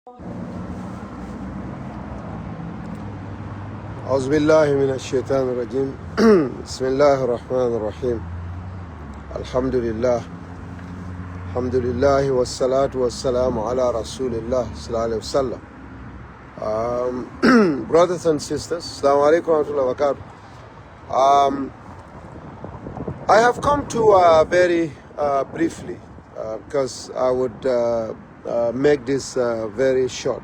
أعوذ بالله من الشيطان الرجيم بسم الله الرحمن الرحيم الحمد لله والصلاة والسلام على رسول الله صلى الله عليه وسلم. Brothers and sisters, Assalamu alaikum wa rahmatullahi wa barakatuh. I have come to very briefly because I would make this very short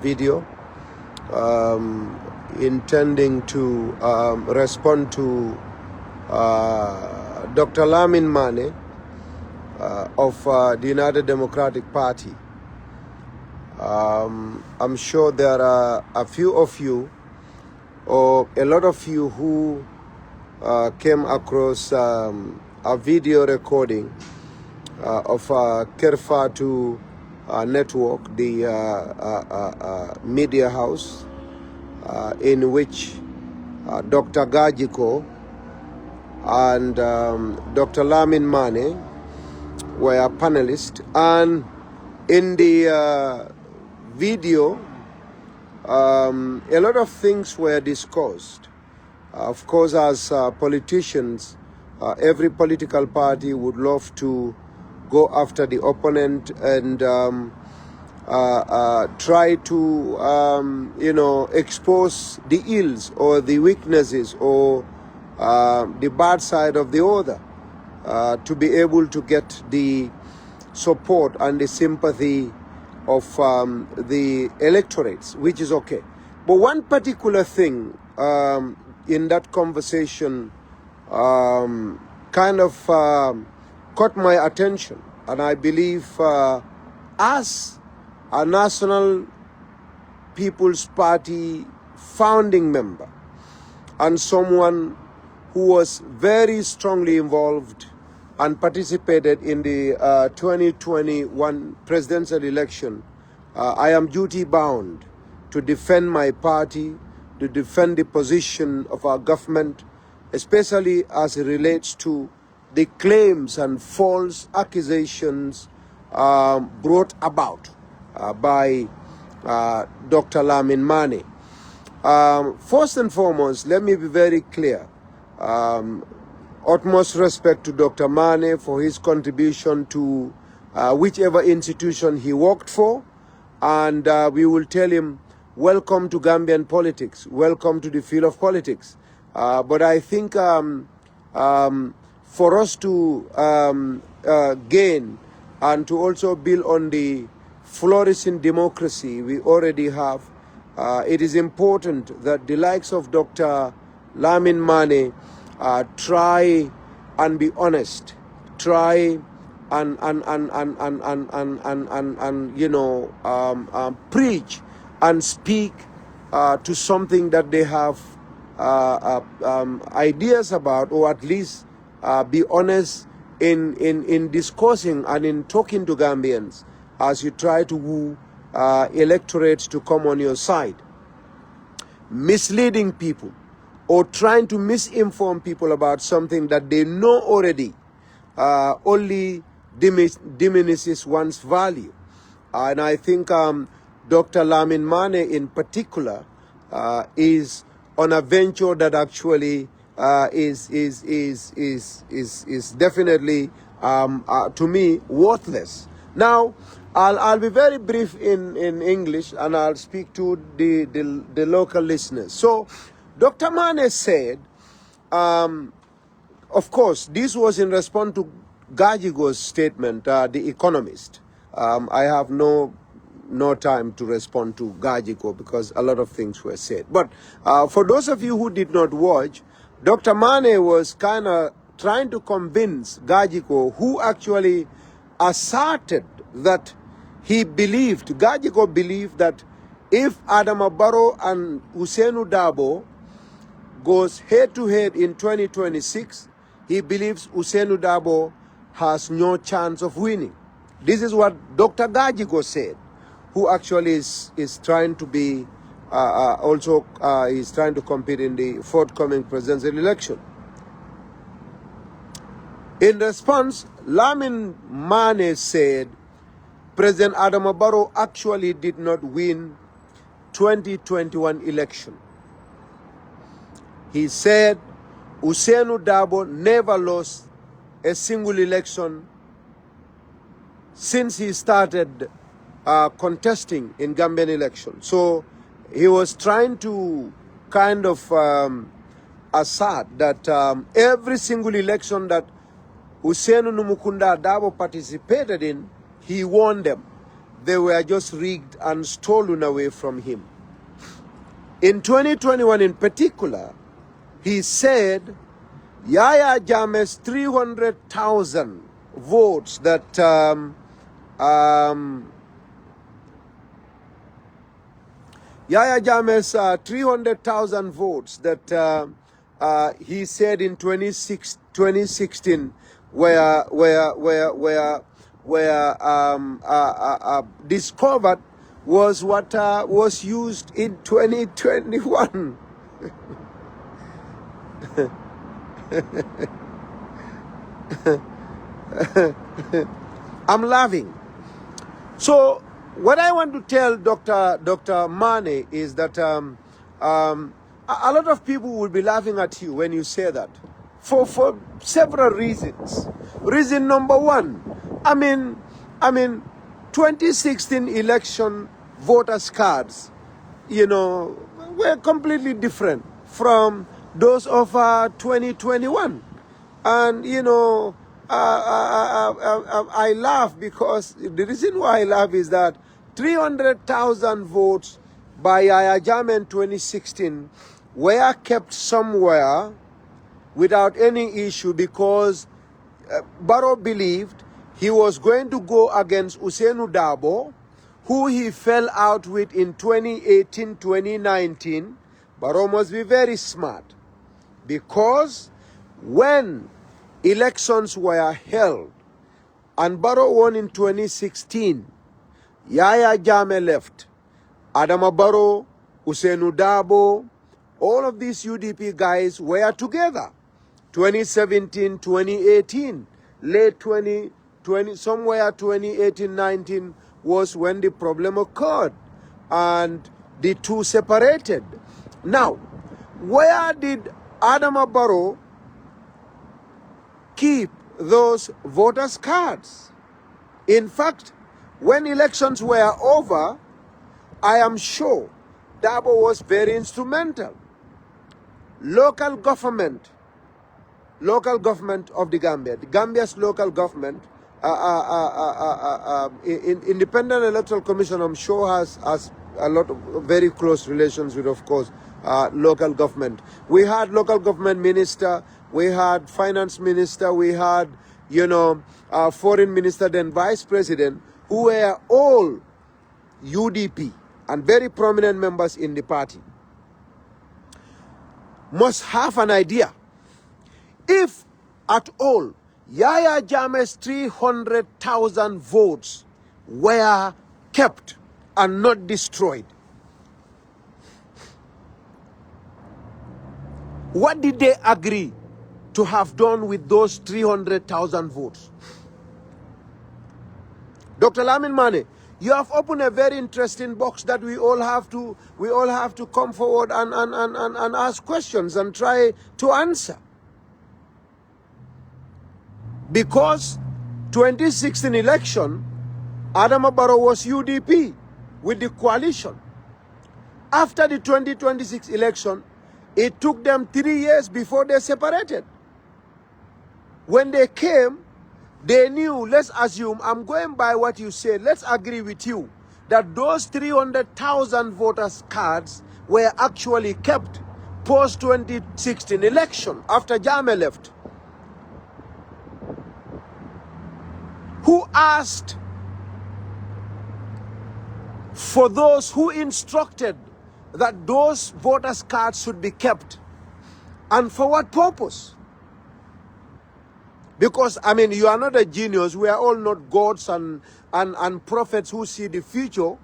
video intending to respond to Dr. Lamin Manneh of the United Democratic Party. I'm sure there are a few of you or a lot of you who came across a video recording of Kerfatu network, the media house, in which Dr. Gajiko and Dr. Lamin Manneh were panelists. And in the video, a lot of things were discussed. Of course, as politicians, every political party would love to go after the opponent and try to, expose the ills or the weaknesses or the bad side of the other to be able to get the support and the sympathy of the electorates, which is okay. But one particular thing in that conversation kind of caught my attention, and I believe as a National People's Party founding member and someone who was very strongly involved and participated in the 2021 presidential election, I am duty bound to defend my party, to defend the position of our government, especially as it relates to the claims and false accusations brought about by Dr. Lamin Manneh. First and foremost, let me be very clear. Utmost respect to Dr. Manneh for his contribution to whichever institution he worked for, and we will tell him, welcome to Gambian politics, welcome to the field of politics. But I think for us to gain and to also build on the flourishing democracy we already have, it is important that the likes of Dr. Lamin Manneh try and be honest, try and preach and speak to something that they have ideas about, or at least be honest in discussing and in talking to Gambians as you try to woo electorates to come on your side. Misleading people or trying to misinform people about something that they know already only diminishes one's value. And I think Dr. Lamin Manneh in particular is on a venture that actually is definitely to me worthless. Now, I'll be very brief in English, and I'll speak to the local listeners. So, Dr. Manneh said, of course, this was in response to Gajigo's statement, The Economist. I have no time to respond to Gajigo because a lot of things were said. But for those of you who did not watch, Dr. Manneh was kind of trying to convince Gajigo, who actually asserted that Gajigo believed that if Adama Barrow and Ousainou Darboe goes head-to-head in 2026, he believes Ousainou Darboe has no chance of winning. This is what Dr. Gajigo said, who actually is trying to be is trying to compete in the forthcoming presidential election. In response, Lamin Manneh said, President Adama Barrow actually did not win 2021 election. He said Usainu Dabo never lost a single election since he started contesting in Gambian election. So he was trying to kind of assert that every single election that Usainu Numukunda Dabo participated in, he won them. They were just rigged and stolen away from him. In 2021 in particular, he said Yaya Jammeh's 300,000 votes that Yaya Jammeh's 300,000 votes that he said in 2016 were discovered was what was used in 2021. I'm laughing. So what I want to tell Dr. Manneh is that a lot of people will be laughing at you when you say that for several reasons. Reason number one, I mean 2016 election voters cards, were completely different from those of 2021. And, I laugh because the reason why I laugh is that 300,000 votes by Yaya Jammeh in 2016 were kept somewhere without any issue because Barrow believed he was going to go against Usainu Dabo, who he fell out with in 2018, 2019. Barrow must be very smart because when elections were held and Barrow won in 2016, Yaya Jammeh left. Adama Barrow, Usainu Dabo, all of these UDP guys were together. 2017, 2018, late 2020, somewhere 2018, 19 was when the problem occurred and the two separated. Now, where did Adama Barrow keep those voters' cards? In fact, when elections were over, I am sure Dabo was very instrumental. Local government of the Gambia, the Gambia's local government, Independent Electoral Commission, I'm sure has a lot of very close relations with, of course, local government. We had local government minister, we had finance minister, we had, foreign minister, then vice president, who were all UDP and very prominent members in the party. Must have an idea. If at all Yaya Jammeh's 300,000 votes were kept and not destroyed, what did they agree to have done with those 300,000 votes? Dr. Lamin Manneh, you have opened a very interesting box that we all have to come forward and ask questions and try to answer. Because 2016 election, Adama Barrow was UDP with the coalition. After the 2026 election, it took them 3 years before they separated. When they came, they knew, let's assume, I'm going by what you said, let's agree with you, that those 300,000 voters' cards were actually kept post-2016 election, after Jammeh left. Who asked for those who instructed that those voters' cards should be kept? And for what purpose? Because, you are not a genius. We are all not gods and prophets who see the future.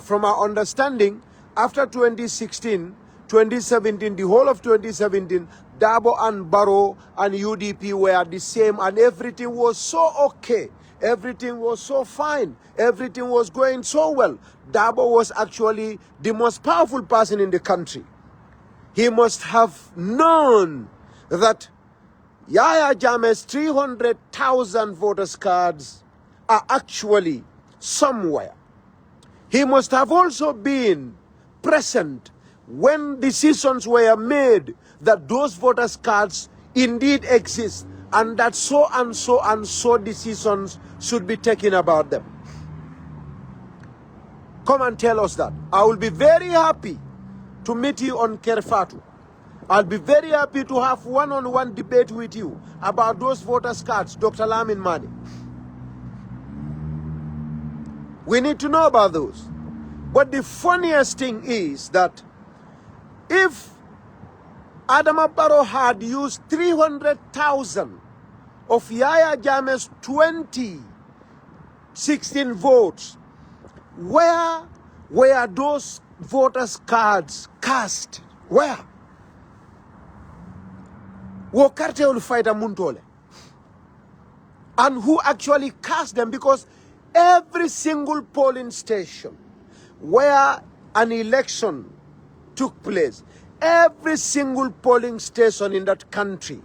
From our understanding, after 2016, 2017, the whole of 2017, Dabo and Barrow and UDP were the same and everything was so okay. Everything was so fine. Everything was going so well. Dabo was actually the most powerful person in the country. He must have known that Yahya Jammeh's 300,000 voters cards are actually somewhere. He must have also been present when decisions were made that those voters cards indeed exist and that so and so and so decisions should be taken about them. Come and tell us that. I will be very happy to meet you on Kerfatu. I'll be very happy to have one-on-one debate with you about those voters cards, Dr. Lamin Manneh. We need to know about those. But the funniest thing is that if Adama Barrow had used 300,000 of Yahya Jammeh's 2016 votes, where were those voters cards cast? Where? And who actually cast them? Because every single polling station where an election took place, every single polling station in that country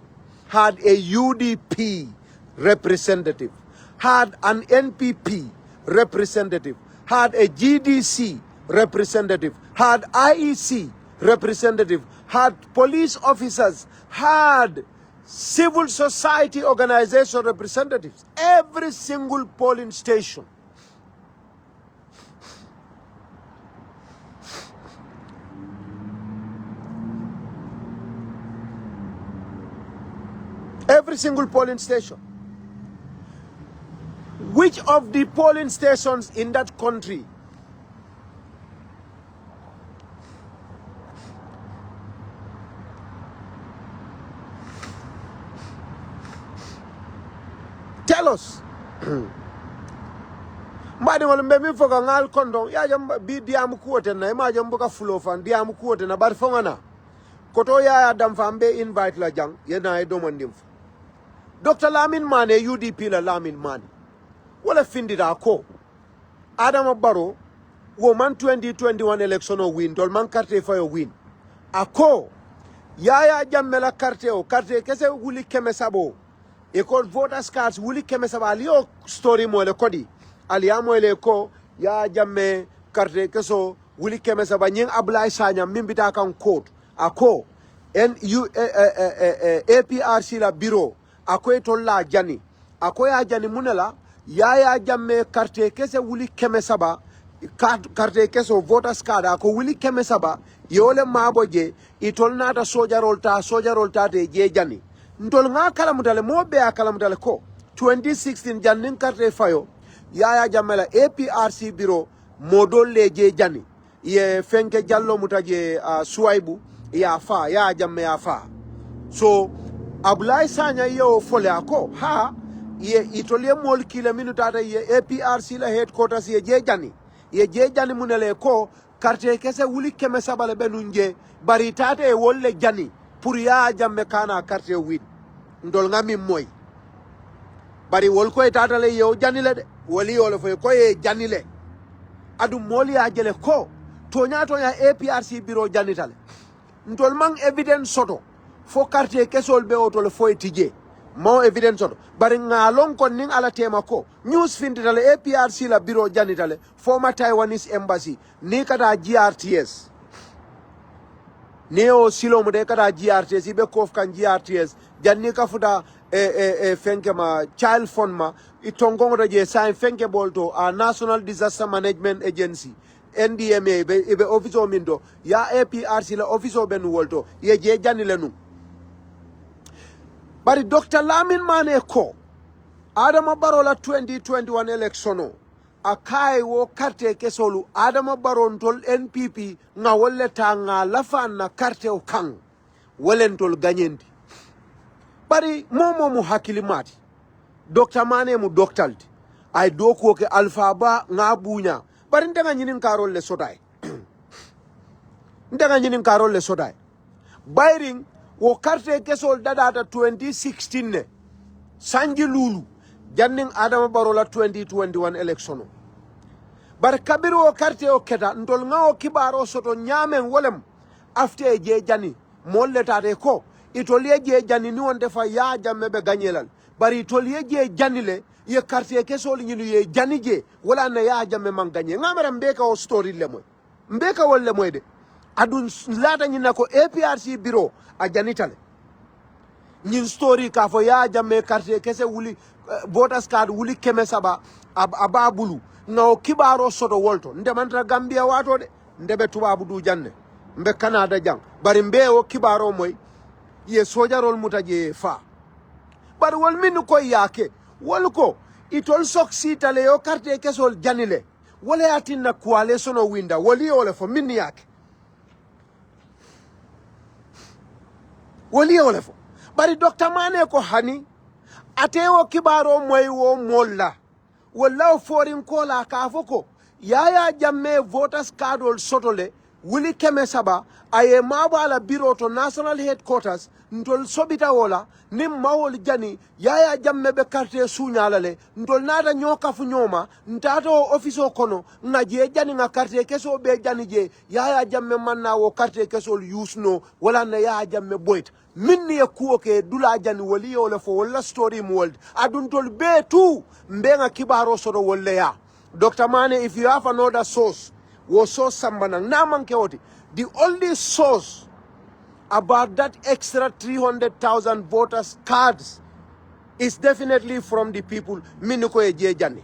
had a UDP representative, had an NPP representative, had a GDC representative, had IEC representative, had police officers, had civil society organization representatives. Every single polling station. Every single polling station. Which of the polling stations in that country tell us? Mbadi wala mbemi foka ngal kondo ya jamba bi diamu kuote na ima jamboka fulofan diamu kuote na barfonga na koto ya damfambe invite la jang yena edomandimfu Dr. Lamin Manneh UDP la Lamin Manneh wala findi da ko Adama Barrow wo man 2021 election o win dol man carte fayo win ako Yahya Jammeh la carte o carte kese wuli keme sabo e ko voters cards wuli keme sabo aliyo story mo le kodi aliyamo le ko Yahya Jammeh carte keso wuli keme sabo nyin Ablaye Sanyang mimbita kan court ako APRC la bureau akoy tolla jani akoy a jani munela Yahya Jammeh carte kese wuli keme saba carte keso voters card ako wuli keme saba yole maboje itol nata sojarol ta te je jani ntol nga kala mutale mo be akala mutale ko 2016 jannin carte fayo Yahya Jammeh la APRC bureau modol le je jani ye fenke jallo mutaje Suwaibu ya fa Yahya Jammeh ya fa so Ablaye Sanyang yo fole ako ha ye itole mol kila minutata ye APRC la headquarters ye jejani munele ko carte kese wuli keme sabale benunje bari tate e wolle jani pour Yahya Jammeh kana carte win ndol ngami moy bari wol ko tata le yo jani le de woli yolo fo ko ye jani le adu moli ya jele ko tonya APRC bureau janitale ndol mang evidence soto fo carte kesol be otole fo tije mo evidence soto bari ngalon kon ning ala tema ko news finditale APRC la bureau janitale former Taiwanese embassy ni kata GRTS neo silo mo de kata GRTS ibe kof kan GRTS janni ka futa fenke ma child fund ma itongongo je sign fenke bolto a National Disaster Management Agency NDMA ibe office o mindo ya APRC la office o ben wolto ye je janni lenu bari Dr. Lamin Manneh ko Adama Barrow la 2021 election o akai wo carte kesolu Adama Barrow ntol NPP nga wolle ta nga lafan na carte o kang wolentol ganyendi bari momo mu hakilimati Dr. Manneh mu doctalti ay doko ke alpha ba nga bunya bari ndanga nyinin karol le sodai ndanga nyinin karol le sodai bayring wo carte kesol dadata 2016 ne sanji lulu janning Adama Barola 2021 election bar kabiru o carte o keta ndol ngawo kibaro soto nyamen wolem afte je jani molle tate ko itoliye je jani ni wonde fa ya jamme be ganyelal bari itoliye je jani le ye carte kesol nyinu ye jani je wala na ya jamme man ganye ngamara mbeka o story le moy mbeka wolle moy de adun lata nyina ko APRC bureau a janitale nyin story ka fo ya jamme carte kese wuli voters card wuli keme saba ababulu no kibaro soto wolto ndemanta Gambia wato de ndebe tubabu du janne mbe Canada jang bari mbe o kibaro moy ye sojarol mutaje fa bari wol min ko yake wol ko itol soksita le yo carte kesol janile wala yatinna coalition o winda woli ole fo min yake woli ole fo bari Dr. Manneh ko hani atewo kibaro moy wo molla wala forin kola ka foko yaya jamme voters cardol sotole wuli keme saba aye mabala bureau to national headquarters ntol sobita wola nim mawol jani yaya jamme be carte sunyala le ntol nada nyoka fu nyoma ntato office o kono ngaje jani nga carte keso be jani je yaya jamme manna wo carte keso usno wala na yaya jamme boyt minni e kuoke dula jani wali wala fo wala story world adun tol be tu mbenga kibaro sodo wala ya Dr. Manneh, if you have another source wo source sambanang naman kewoti the only source about that extra 300,000 voters cards is definitely from the people minuko e jejani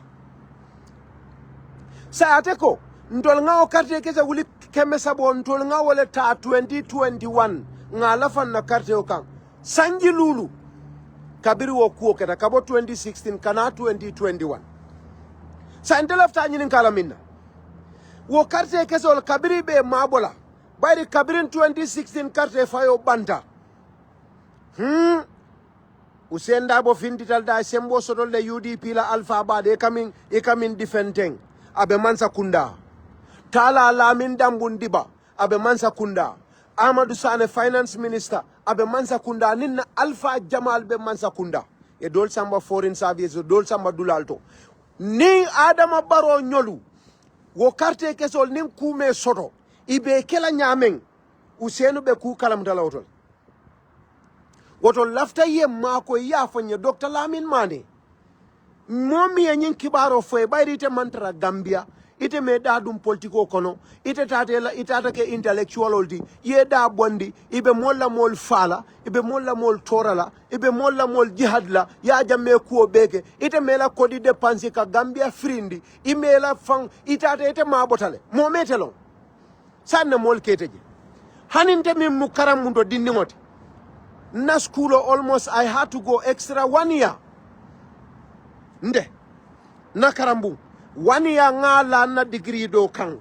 sa ateko ndol ngao carte kesa wuli keme sabo ndol ngao wala ta 2021 ngala fan na carte o kan sanji lulu kabiri wo kuo keta kabo 2016 kana 2021 sa ndelafta nyinin kala minna wo carte kesol kabiri be mabola bayri kabirin 2016 carte fayo banta usenda bo findital da sembo sodol le UDP la alpha ba de coming defending abe mansa kunda tala Lamin dambundiba abe mansa kunda Ahmad Sane finance minister abe mansa kunda ninna alpha Jamal be mansa kunda e dol samba foreign service dol samba dulalto ni Adama Baro nyolu wo carte kesol nin kume soto ibe kela nyamen usenu be ku kalam dalawtol woto lafta ye mako ya fanya Dr. Lamin Manneh momi nyin kibaro fo bayri te mantra Gambia ite me dadum politiko kono ite tatela itata ke intellectual oldi ye da bondi ibe molla mol fala ibe molla mol torala ibe molla mol jihadla ya jamme kuo beke ite mela kodi dépense ka Gambia frindi imela fang itata ite mabotale mo metelo sanne mol keteje haninte min mukaram mundo dinningote na school almost I had to go extra 1 year nde na karambu 1 year ngala na degree do kan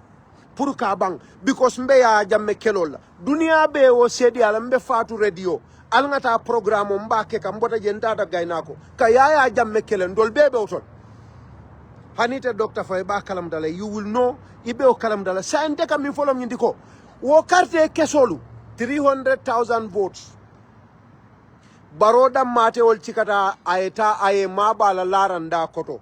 pour ka bang because mbe ya jamme kelol dunia be wo sedi ala mbe fatu radio al ngata programme mbake kam bota jenda da gaynako ka yaya jamme kelen dol bebe otol hanite Dr. Faye ba kalam dala you will know ibe o kalam dala sante kam min folom nyindiko wo carte kesolu 300,000 votes baroda mate wol cikata ayeta aye mabala laranda koto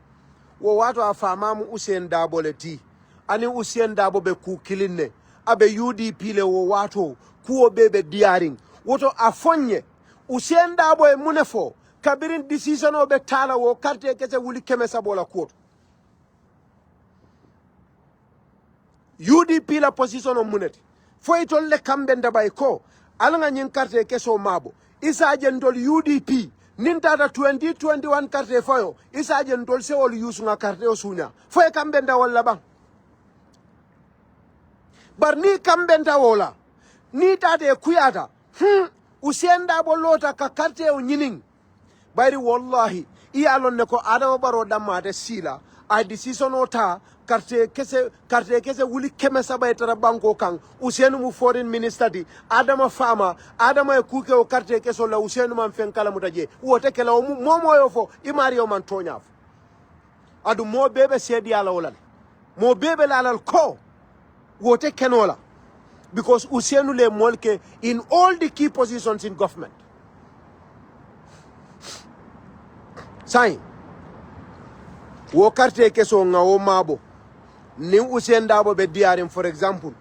wo wato a famamu Usain Dabo le ti ani Usain Dabo be ku kilinne abe UDP le wo wato kuo bebe diaring woto a fonye Usain Dabo e munefo kabirin decision o be tala wo carte kese wuli keme sabola koto UDP la position o muneti foi tolle kambe ndabay ko alanga nyin carte keso mabo isa jentol UDP nintata 2021 carte fayo isa jentol sewol yusunga carte o sunya foi kambe nda walla bang bar ni kambe nda wola ni tate kuyata usenda bolota ka carte o nyinin bayri wallahi iyalon ne ko Adama Baro damate sila a decision o ta carte kese wuli keme saba etara banko kan Usenu mu foreign minister di Adama Fama Adama e kuke o carte keso la Usenu man fen kala mutaje wote kala o momo yo fo imari o man tonya fo adu mo bebe sedi ala wala mo bebe la ala ko wote kenola because Usenu le molke in all the key positions in government sai wo carte keso nga wo mabo ni Usain Dabo be diarim for example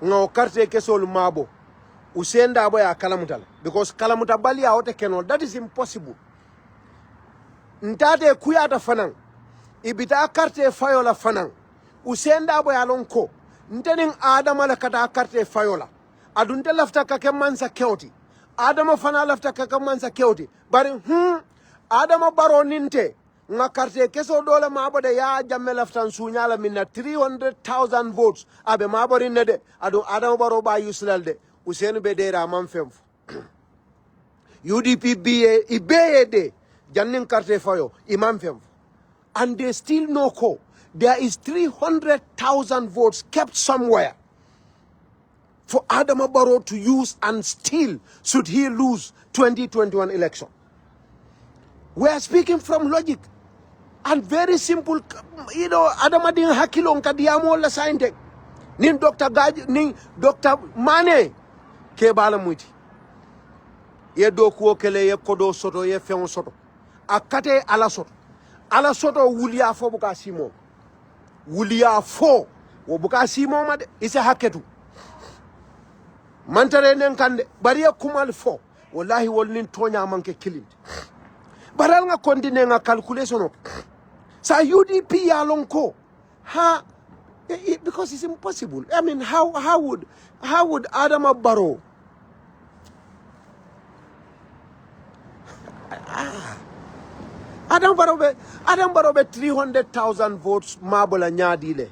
nga wo carte keso lu mabo Usain Dabo ya kalamutala because kalamuta bali ya wote kenol that is impossible ntade kuyata fanan ibita carte fayola fanan Usain Dabo ya lonko ntenin adama la kata carte fayola adunte lafta kake mansa kewti adama fana lafta kake mansa kewti bari adama baro ninte nga carte keso dole mabode ya jamme laftan sunyala minna 300,000 votes abe mabori nede adu adama baro ba yuslalde Usain be dera man femfu UDP BA ibede jannin carte fayo imam femfu and they still no ko there is 300,000 votes kept somewhere for Adama Barrow to use and still should he lose 2021 election. We are speaking from logic and very simple. You know, Adama din hakilong kadiyamo la sainte. Nin Dr. Gaji, nin Dr. Manneh ke bala muti. Ye doku okele ye kodo soto ye feon soto. Akate ala soto. Ala soto wuliya fo buka simo. Wuliya fo wo buka simo made isa haketu. Mantare nen kande bariya kumal fo wallahi wolnin tonya manke kilindi baral nga kontine nga calculation sa UDP ya lonko because it's impossible. I mean how would Adama Barrow Adam Barrow be 300,000 votes mabola nyadile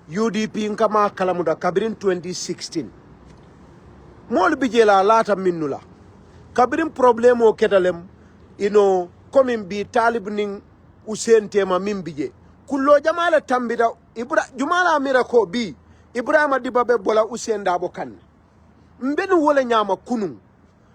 UDP nkama kalamuda kabirin 2016 mol bijela lata minnula kabirin problemo kedalem komin bi talib ning Usain tema mimbije kullo jamala tambida jumala amira ko bi Ibrahima Dibabe bola Usain Dabo kan mbenu wala nyama kunun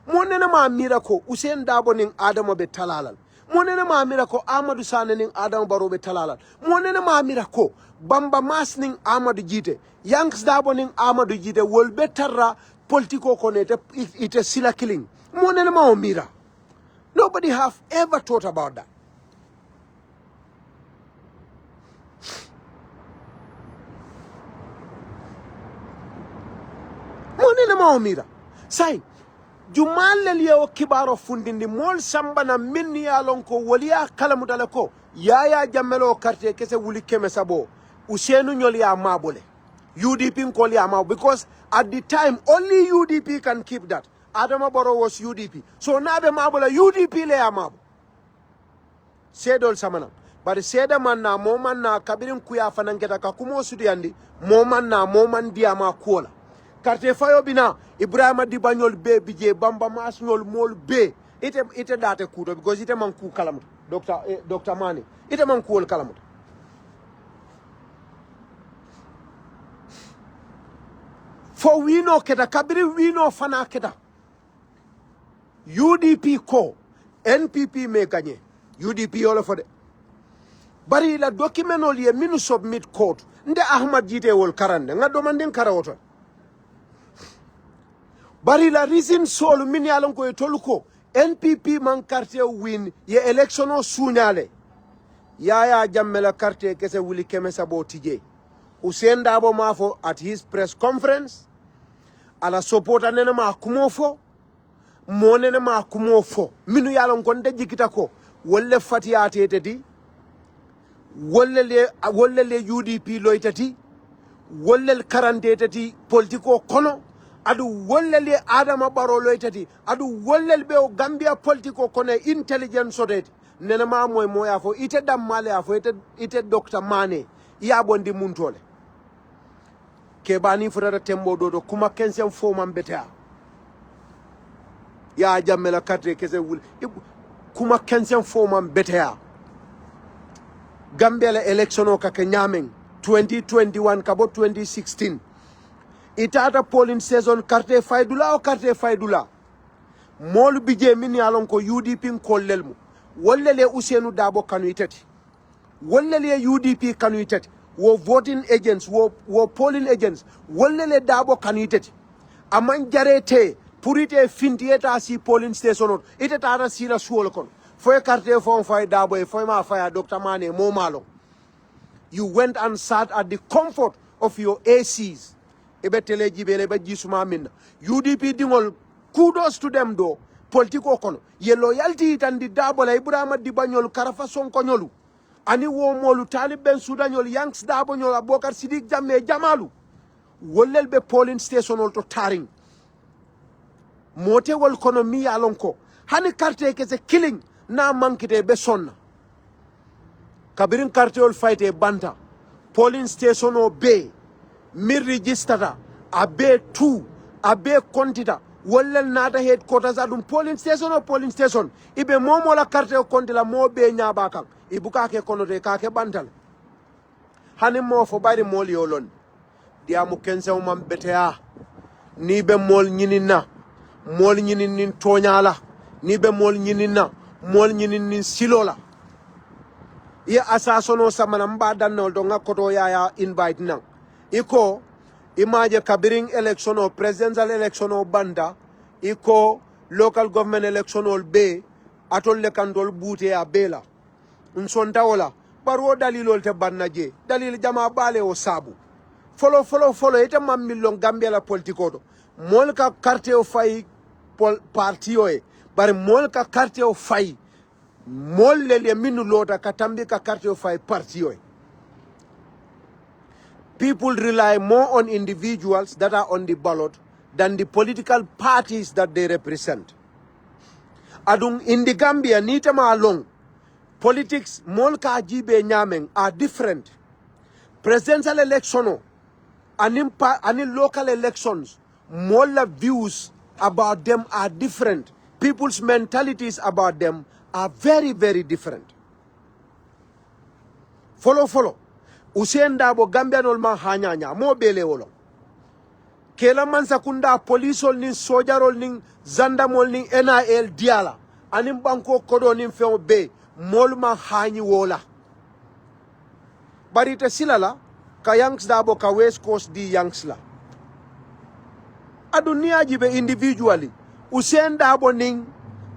monena ma amira ko Usain Dabo ning Adama be talalal monena ma amira ko Amadou Sane ning Adama Barrow be talalal monena ma amira ko Bamba Mas ning Amadou Gitteh Yanks Dabo ning Amadou Gitteh wol be tarra politiko konete ite sila killing monena ma omira. Nobody have ever thought about that. Monena ma omira. Say jumal le o kibaro fundindi mol sambana minni ya lonko waliya kalamudala ko yaya jammelo carte kese wuli keme sabo Usainu nyoli ya mabole UDP nkoli ya mabole because at the time only UDP can keep that. Adama Barrow was UDP. So now the mabula UDP le ya mabo. Sedol samana. But seda man na moman na kabirin kuya fananketa kakumo sudiyandi moman na moman diama kuola. Karte fayo bina Ibrahima Dibanyol be bije Bamba Mas nyol mol be ite date kudo because ite man ku kalamut Dr. Manneh ite man kuol kalamut. For we know keta kabiri we know fana keta UDP ko NPP me gagné UDP all for the bari la document ol ye minu submit court nde Ahmad Gitteh wol karande nga domanden karawoto bari la reason sol min yalon ko toluko NPP man carte win ye election o sunyale yaya jammela carte kese wuli keme sabo tije Usain Dabo mafo at his press conference ala supporta nena ma kumofo monene ma kumofo minu yalon konde jikita ko wolle fatiyate tati wolle le UDP loitati wolle karante tati politiko kono adu wolle le Adama Barrow loitati adu wolle be o Gambia politiko kono intelligence sodeti nena ma moy moya fo ite dammale afo ite Dr. Manneh ya bondi muntole ke bani furata tembo dodo kuma kensen fo man beta ya jammela katre kese wul kuma kensen fo man beta Gambia la election o kake nyamen 2021 kabo 2016 itata polling season carte faydula o carte faydula molu bije min yalon ko UDP kollelmu wolle le Usainu Dabo kanu itati wolle le UDP kanu itati wo voting agents wo polling agents wolle le Dabo kanu itati aman jarete purite fintieta si polling station ite tara sila suol kon Foy carte fon fay dabo foy ma fire Dr. Manneh mo malo. You went and sat at the comfort of your ACs. Ebe tele jibe ebe jisuma minna. UDP dingol, kudos to them though. Politiko kono. Ye loyalty itandi dabo la Ibrahima Dibanyol Karafa Sonkonyolu. Ani wo molu Talib Ben Sudanyol Yanks dabo nyol Abokar Sidik Jamme Jamalu. Wolel be polling station ol to taring. Mote wol kono mi alonko. Hani carte kese killing na mankite be sonna. Kabirin carte ol fight e banta. Polling station o be. Mir register abe 2 abe kontita wolel nata headquarters adum polling station o polling station ibe momo la carte o kontila mo be nyaba kan ibuka ke konote ka ke bantal hani mo fo bari mol yolon diamu kense o mam betea ni be mol nyinina mol nyinin nin toñala ni be mol nyinina mol nyinin nin silola ya asasono samana mba dannol do ngakoto ya invite nang iko imaje kabiring election o presidential election o banda iko local government election o be atol le kandol bute a bela unsonta wala baro dalilol te bannaje dalil jama bale o sabu follow ite mam millon Gambia la politiko to mol ka carte o fay parti o e bar mol ka carte o fay mol le minu lota katambi ka carte o fay parti o e. People rely more on individuals that are on the ballot than the political parties that they represent. Adung in the Gambia, nitama along, politics molka jibe nyameng are different. Presidential election and local elections, mola views about them are different. People's mentalities about them are very, very different. Follow. Usenda bo Gambia nol ma hanyanya mo bele wolo kela man sakunda polisol nin sojarol nin zandamol nin NIL diala anim banko kodo nin feo be mol ma hanyi wola barita silala ka yanks dabo ka West Coast di yanks la adunia jibe individually usenda bo nin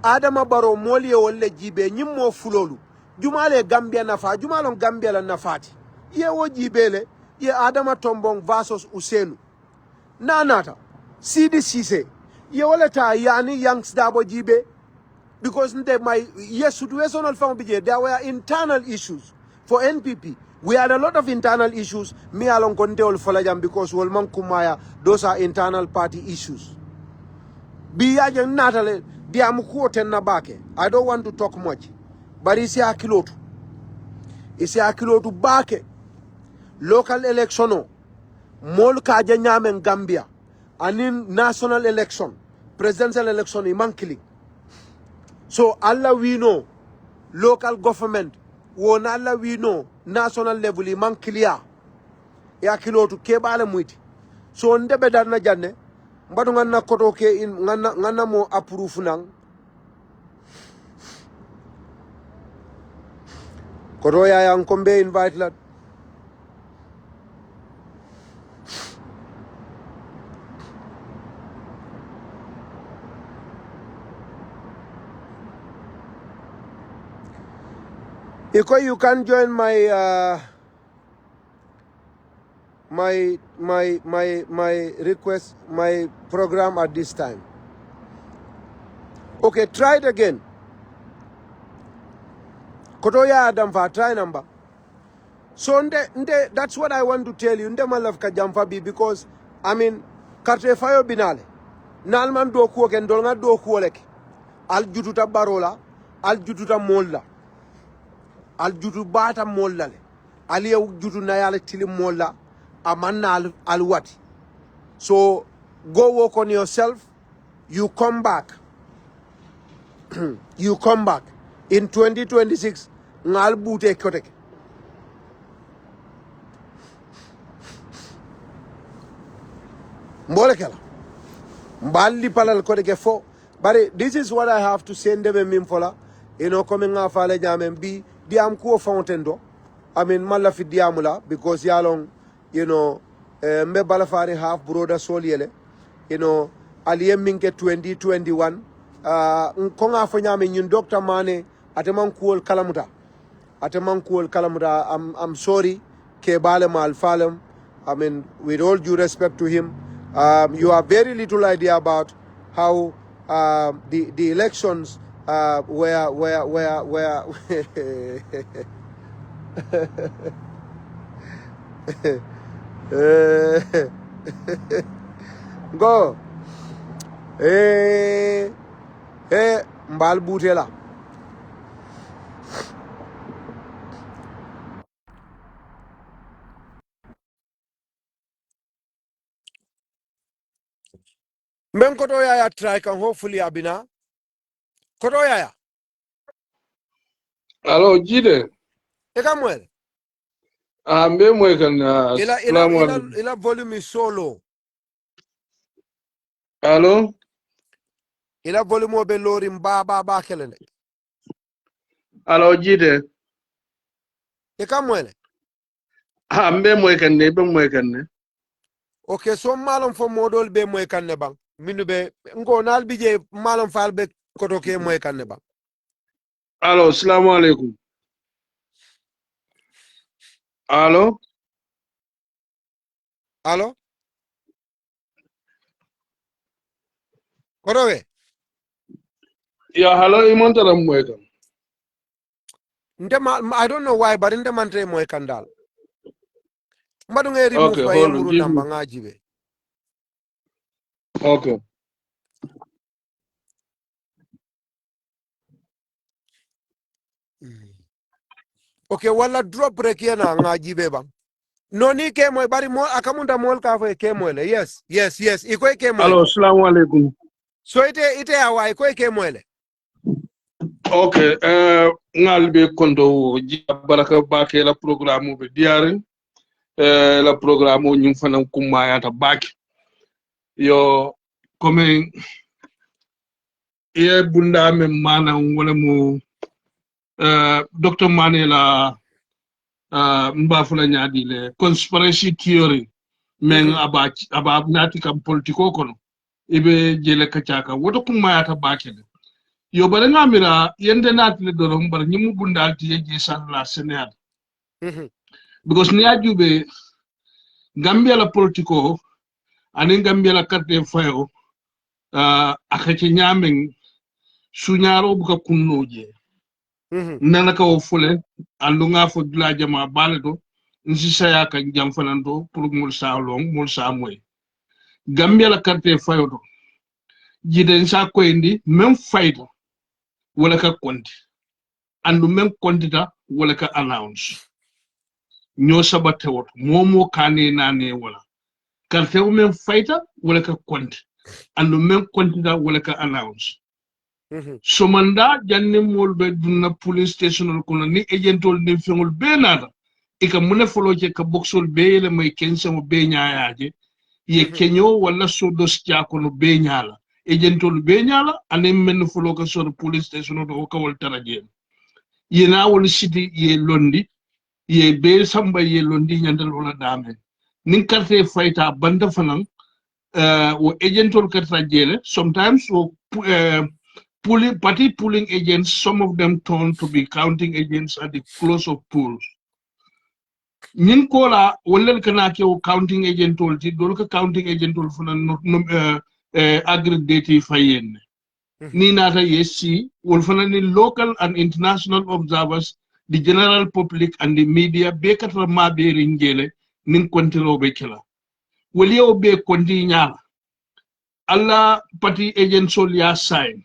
Adama Baro moli wolle jibe nyimmo fulolu jumale Gambia nafa jumalon Gambia la nafati ye woji bele ye Adama Tombong versus Usenu nanata Sidi Sise ye waleta yani yanks dabo jibe because my yes situational form bije there were internal issues for NPP. We had a lot of internal issues me along konte ol folajam because wolman kumaya those are internal party issues biya natale diamu kuoten na bake. I don't want to talk much but isi akilotu bake local election mol ka janyamen Gambia anin national election presidential election imankili so Allah we know local government won Allah we know national level imankili ya kilotu kebale muiti so ndebe darna janne mbadu nganna koto ke in nganna mo approve nang koto ya yang kombe invite la Iko, you can join my my request, my program at this time. Okay, try it again. Kotoya Adam for try number. So that's what I want to tell you. Nde malaf ka jamfa bi because I mean karte fayo binale. Nalman do ko ken dolnga do ko lek. Al jututa barola, al jututa molla. Al jutu bata molla le ali jutu na yala tili molla amanna al wati so go work on yourself you come back you come back in 2026 ngal bute kotek mbole kala mballi palal kotek fo but this is what I have to send them mimfola coming off ale jamen bi diam ko fountain do I mean mala fi diamula because yalong mbe balafari half brother soliele aliyem minke 2021 konga fo nyame ñun Dr. Manneh ateman kuol kalamuta I'm sorry ke balem al falem. I mean, with all due respect to him, you have very little idea about how the elections were go mbal butela men koto ya try kan hopefully abina koto ya Alo, Gitteh. Samuel Ambe mwekan ila volume is so low. Alo? Ila volume obe lori ba kelele. Alo, Gitteh. Samuel. Ambe mwekan ne. Okay, so malum fo modol be mwekan ne bang. Minu be ngo nal bije malum fal be koto ke mwekan ne bang. Alo, assalamu alaikum. Alo? Alo? Koto we? Ya, hello, imantara mwekan. I don't know why, but inte mantre mwekan dal. Mbadu nge remove Okay, ba hold on. yemuru namba ngajibe. Okay. Okay, wala drop break yana ngajibe bang. No ni ke moy bari mo akamunda mol ka fo ke moyle. Yes. Iko ke moyle. Alo, assalamu alaikum. So ite awa iko ke moyle. Okay, ngalbe kondo baraka bake la programme be diare. La programme nyum fanam kumayata bake. Yo, comme ye bunda me mana wala mu Dr. Manneh la mbafula nyadi le conspiracy theory men aba nati kam politiko kono ibe jele kachaka woto kumayata bakele yo bare ngamira yende nati le doro mbar nyimu bunda ti yeje sala senad because ni ajube Gambia la politiko ani Gambia la carte fayo akache nyamen sunyaro buka kunnoje nana ka wo fule andu nga fo dula jama baledo nsi saya kan jam fanando pour mul sa long mul sa moy Gambia la carte fayoto jiden sa ko indi même fayda wala ka konti andu même kontita wala ka announce nyo sabate wot momo kane nane wala carte o même fayda wala ka konti andu même kontita wala ka announce somanda janne molbe dunna police station ko ni agentol ni fengol be nada e ka mune folo je ka boxol be le may kense mo be nyaaje ye kenyo wala sodos ja ko no be nyaala agentol be nyaala ane men folo ka so police station do ko wal taraje ye na wol city ye londi ye be samba ye londi nyandal wala dame nin carte fayta banda fanan wo agentol carte jele sometimes wo pulling agents, some of them turn to be counting agents at the close of polls. Nin kola wallel kana ke counting agent tolti dolka counting agent tol funa aggregate fayen ni nata yesi wol fana ni local and international observers, the general public and the media be katra ma be ringele nin kontiro be kala wol yow be konti nyala alla party agent sol ya sign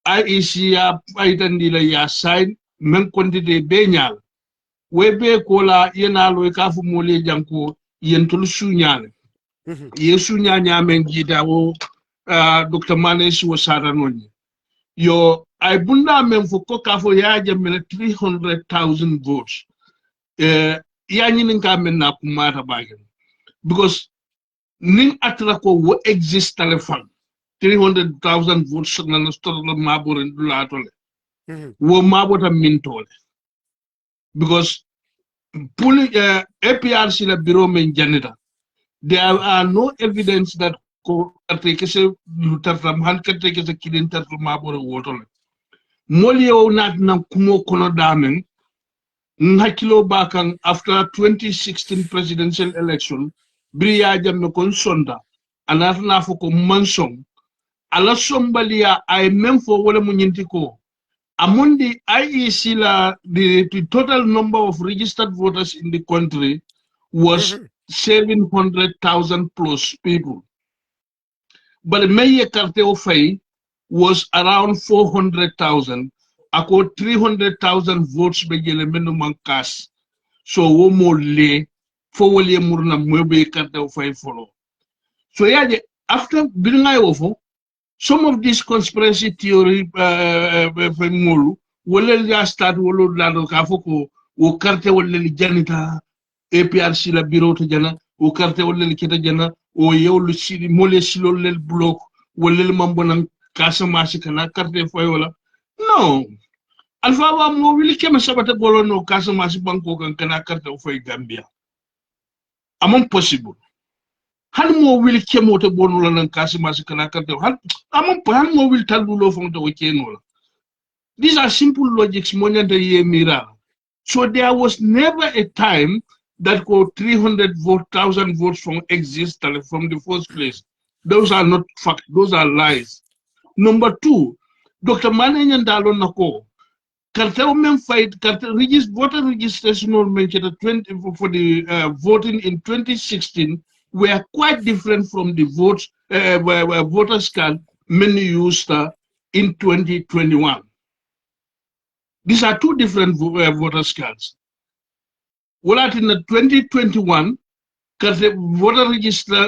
IEC ya paitandila ya sign men quantité be nyal we be kola yena lo kafu mole janko yentul sunyane ye sunyanya men gida wo Dr. Manneh si wo sara noni yo ay bunda men fo ko kafu ya jamena 300,000 votes ya nyinin ka men na kumata bagen because nin atra ko wo exist telefon 300,000 votes na no store mabore dulatole wo mabota mintole because pulling APRC la bureau men janita there are no evidence that ko take se lutartam han kate ke se kidin tartam mabore wotole molio nat na kumo kono damen ngakilo bakan after 2016 presidential election briya jamme kon sonda anatna foko mansong ala sombalia ay même fo wala mu nyinti ko amundi IEC the total number of registered voters in the country was 700,000 plus people. But the mayor Carteo Fay was around 400,000. Ako 300,000 votes begele minimum cast. So wo mo le fo wale murna mwebe Carteo Fay follow. So yeah, after building over, some of this conspiracy theory wale ya start wolo lado kafoko wo Carteo wale janita APRC la bureau to jana o carte wala kita jana o yewlu sidi mole silo lel block wala mambo nan Casamance kana carte foy wala no alfa wa mo wili kema sabata bolo no Casamance banko kan kana carte foy Gambia amon possible hal mo wili kemo to bonu la nan Casamance kana carte hal hal mo wili talulo fon to keno la. These are simple logics mo nyanda ye mira. So there was never a time that 300,000 votes from exist from the first place. Those are not facts, those are lies. Number two, Dr. Manneh Nyandalo Nako, cartel men fight, voter registration for the voting in 2016 were quite different from the votes, voters card many used in 2021. These are two different voters cards. Well, in 2021, voter register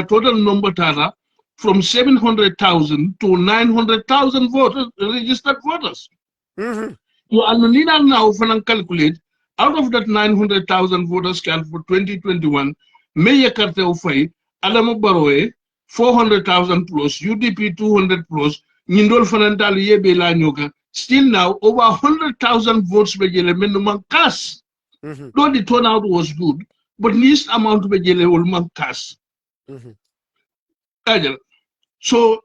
total number tara from 700,000 to 900,000 voters, registered voters. You are now calculate out of that 900,000 voters count for 2021, Mayor Cartel Fay, Alamo Baroe, 400,000 plus, UDP 200 plus, Nindol Fanantali Yebe Lanyoka, still now over 100,000 votes minimum cast. Though the turnout was good, but least amount of will cast. So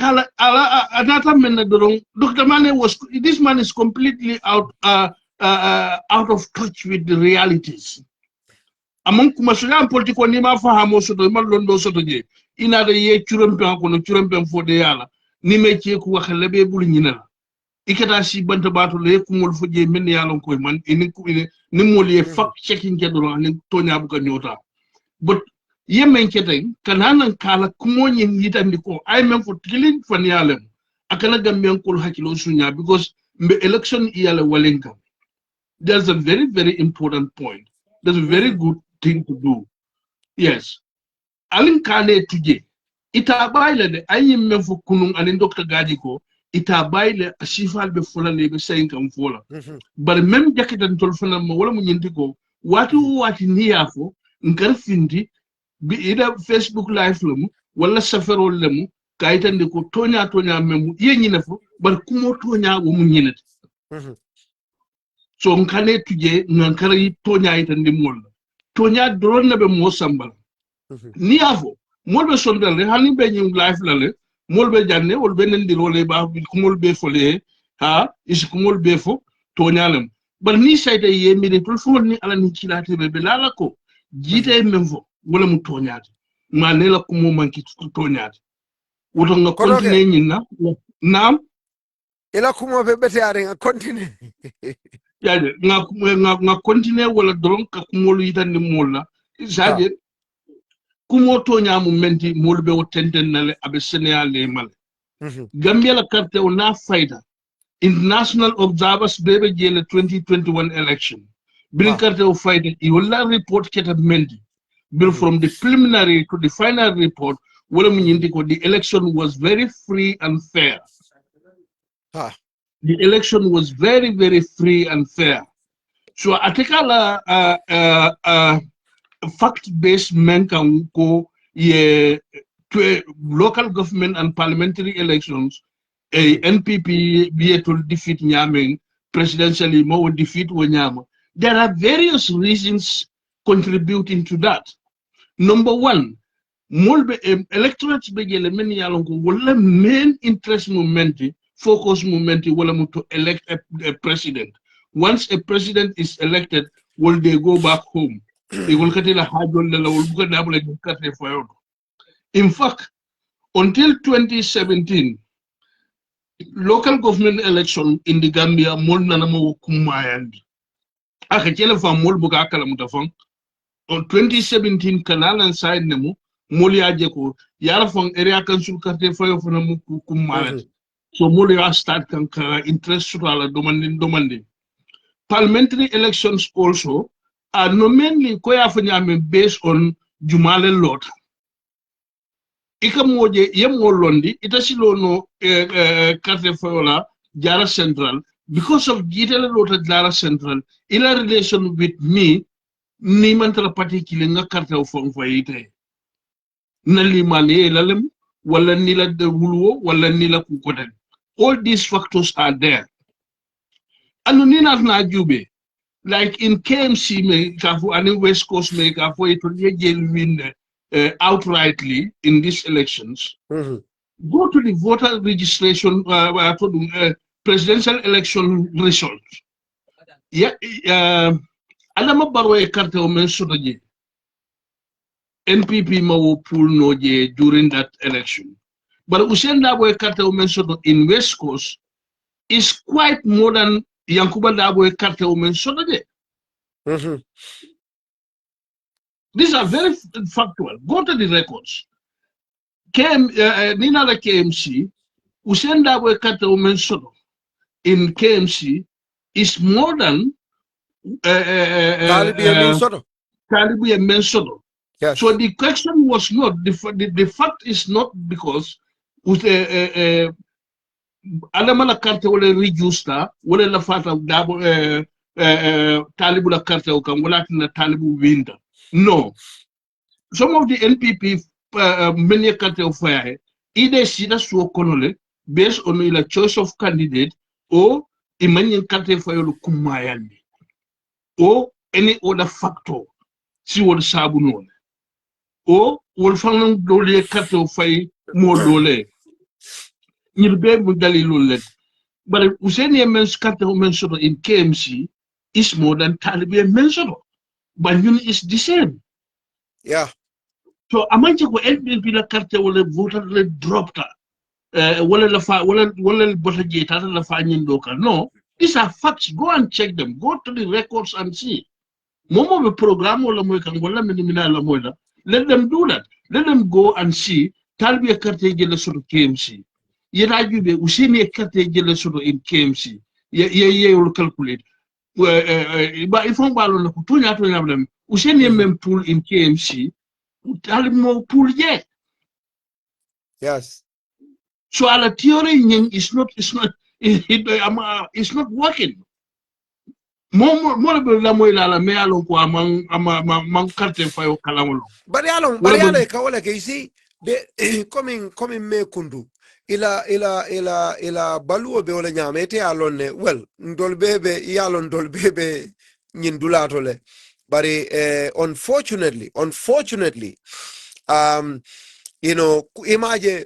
another man Dr. Manneh was this man is completely out of touch with the realities. Among Kumasulan political nima fahamo soto malondo soto je ina de ye churempe kono churempe for the yala ni meche ku waxlebe bul ñina ikata si banta batu le kumul fuje men yalon koy man ini ku ni mol ye fact checking kedoro ni tonya bu ko ñota but yemen keten kananan kala kumo ñin yitandi ko ay men fo tilin fan yalem akana gamben kul hakilo sunya because mbe election yala walenka. There's a very, very important point. That's a very good thing to do. Yes. Alin kane tuje. Ita baile de ayin men fo kunun alin Dr. Gadiko. Ita baile asifal be fola lebe sayin kam fola. But mem jakitan tol fana ma wala mu nyinti ko wati niyafo nkar findi bi ida Facebook live lamu wala safaro lamu kaitan de ko tonya memu yenyi nafo bar kumo tonya wo mu nyinati. So nkane tuje ngankara yi tonya itandi mol tonya drone na be mo sambal niyafo mol be sondal hani be nyim live lale mol be janne wol be nandi role ba ko mol be fole ha is ko mol be fo tonya lam bar ni sayta ye mi de tul fo ni ala ni kilate be lala ko jite memfo wala mu toñaade ma ne la ko mo manki toñaade woto nga continue ñinna naam ila ko mo be bete nga continue yaade nga continue wala dron ka ko mo lu yitande molla jaade ko mo toñamu menti mol be o tentennale abe sénégalais mal gambia la carte o na fayda international observers bebe jele 2021 election bil carte o fayda I wala report keta mendi bill from the preliminary to the final report, the election was very free and fair. The election was very, very free and fair. So I take a fact-based menkanko ye local government and parliamentary elections, a NPP be to defeat Nyaming, presidentially more defeat Wanyama. There are various reasons contributing to that. Number one, molbe electorates begele many yalongo wala main interest momenti focus movement wala mu to elect a president. Once a president is elected, will they go back home? They will get a in fact, until 2017, local government election in the Gambia mol nanamo kumayandi. Aka fa mol buka kala mutafang. On 2017 kanal and side nemu moli ajeko yara fang area council karte fayo fana mu kumayandi. So moli start kan interest surala demanding. Parliamentary elections also are not mainly based on Jumale lot. Ika moje yemo londi itasilo no karte fayola Jara Central because of Gitteh lot Jara Central in a relation with me ni mantala particular nga karte ofong fayite nali mali lalem wala nila de wuluwo wala nila kukoden. All these factors are there. Anu nina na jube like in KMC me kafu ani West Coast me kafu ito win outrightly in these elections. Go to the voter registration presidential election results. Yeah, Adama Barrow carte o men sotoje. NPP mawo pool noje during that election. But Usain Dabo carte o men soto in West Coast is quite more than Yankuba Dabo carte o men sotoje. These are very factual. Go to the records. Nina la KMC, Usain Dabo carte o men soto in KMC is more than Kalibu Mensoto. Yes. So the question was not, the fact is not because with Alamala Carte will register, will la fata dabo Talibu la Carte or Kamulatin Talibu winter. No. Some of the NPP many Carte of fire either see that so colonel based on the choice of candidate or Imanian Carte fire Kumayandi. Or any other factor, see what Sabunon. Or will find dole cattle fay more dole. You'll be able to but Usenia men's cattle mentioned in KMC is more than Taliban mentioned. But you is the same. Yeah. So Amancha go NPP la carte will voter le dropped. Wala bota la fa local. No, these are facts. Go and check them. Go to the records and see. Momo the program wala mo kan wala minimina la moila. Let them do that. Let them go and see. Talbi a carte jele sort KMC. Yena jube usini a carte jele sort in KMC. Ye will calculate. But if I'm balon na kutunya to them, usini mem pool in KMC. Talbi mo pool ye. Yes. So our theory is not it's not working. More la moila la me alon ko amang carte fayo kalamolo. Bari alon kawala ke isi de coming me kundu ila baluo be wala nyamete alon ne well ndol bebe yalon dol bebe nyindulato le bari unfortunately you know imagine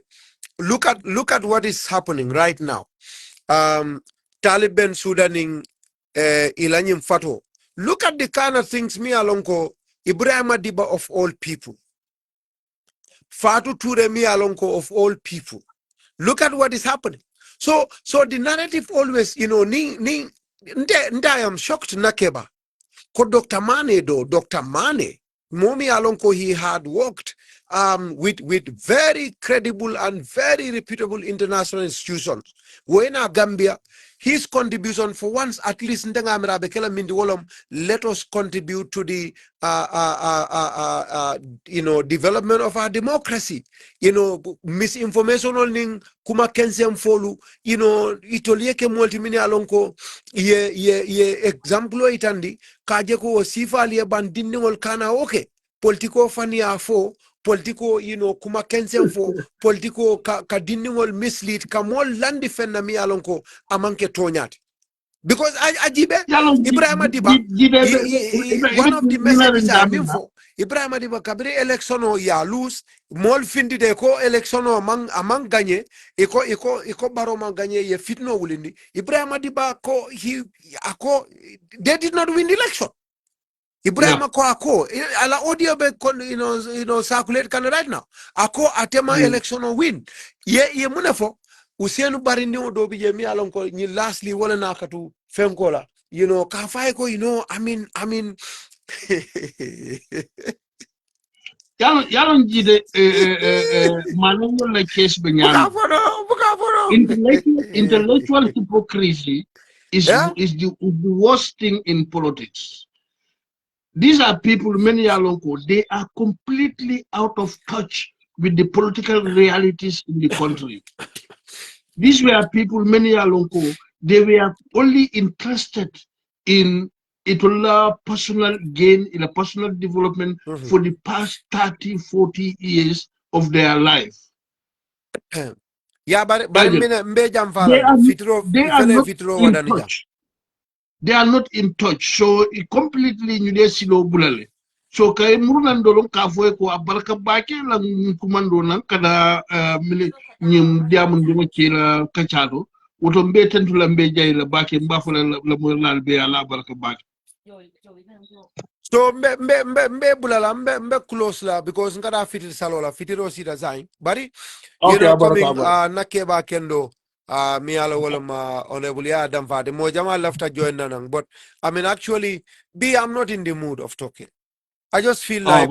look at what is happening right now. Taliban Sudaning ilanyim fato. Look at the kind of things me alonko Ibrahim Adiba of all people. Fatu Ture me alonko of all people. Look at what is happening. So the narrative always, you know, I am shocked nakeba. Ko Dr. Manneh, Momi Alonko, he had worked with very credible and very reputable international institutions. When Gambia, his contribution for once at least let us contribute to the you know, development of our democracy. You know, misinformation on kuma kensem folu, you know, itolieke multimini alonko ye example itandi kaje ko sifa liye bandinni wol kana okay politiko fani afo politiko, you know, kuma kensem fo politiko ka dinni mislead kamol landi fenna mi alonko amanke tonyati. Because Ajibe, Ibrahim Adiba, one of the messages I mean for, Ibrahima Diba kabiri election o ya lose mol findi de ko election o amang gagné iko baro man gagné ye fitno wulindi Ibrahima Diba ko ako they did not win the election. Ibrahima ko ako ala audio be circulate kan right now ako atema election o win ye munafo Usienu barindi o dobi je mi alon ko ni lastly wala nakatu fenkola ka fay ko I mean yalon jide Manneh la case be nyami buka fono intellectual hypocrisy is yeah the worst thing in politics. These are people, many Yalonko, they are completely out of touch with the political realities in the country. These were people, many Yalonko, they were only interested in Itola personal gain, in a personal development for the past 30, 40 years of their life. Yeah, but mbe jam They falande are, fitro they are ifele not fitro in wadani jam. touch. They are not in touch. So it completely new silo bulale. So kay murunan dolong kafoy ko abarka bake lang kumando nan kada mili nyim diamond duma kila kachado woto mbe tentu la mbe jay la bake mbafula la mo lal be ala barka bake. So mbe bulala mbe close la because ngada fitir salola fitiro sida zain bari Okay, coming barka nakeba kendo mi ala wala ma honorable ya adam fade mo jama lafta join nanang but I mean actually I'm not in the mood of talking. I just feel like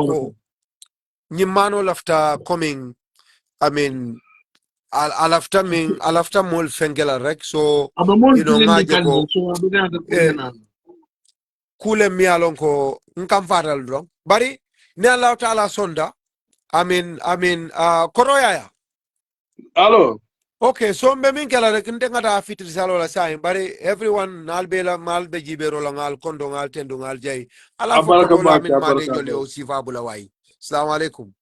nyimano lafta coming I mean alafta mol fengela rek so ngaje ko kule mi alon ko nkam fatal dron bari ne Allah taala sonda I mean koroya ya Hello. okay so mbe min kala rek nte ngata fitri salo la sai bari everyone nalbe malbe jibero la ngal kondo ngal tendo ngal jay ala fo Barka korola bake, min ma de barka joli bake. o sifa bula way assalamu alaikum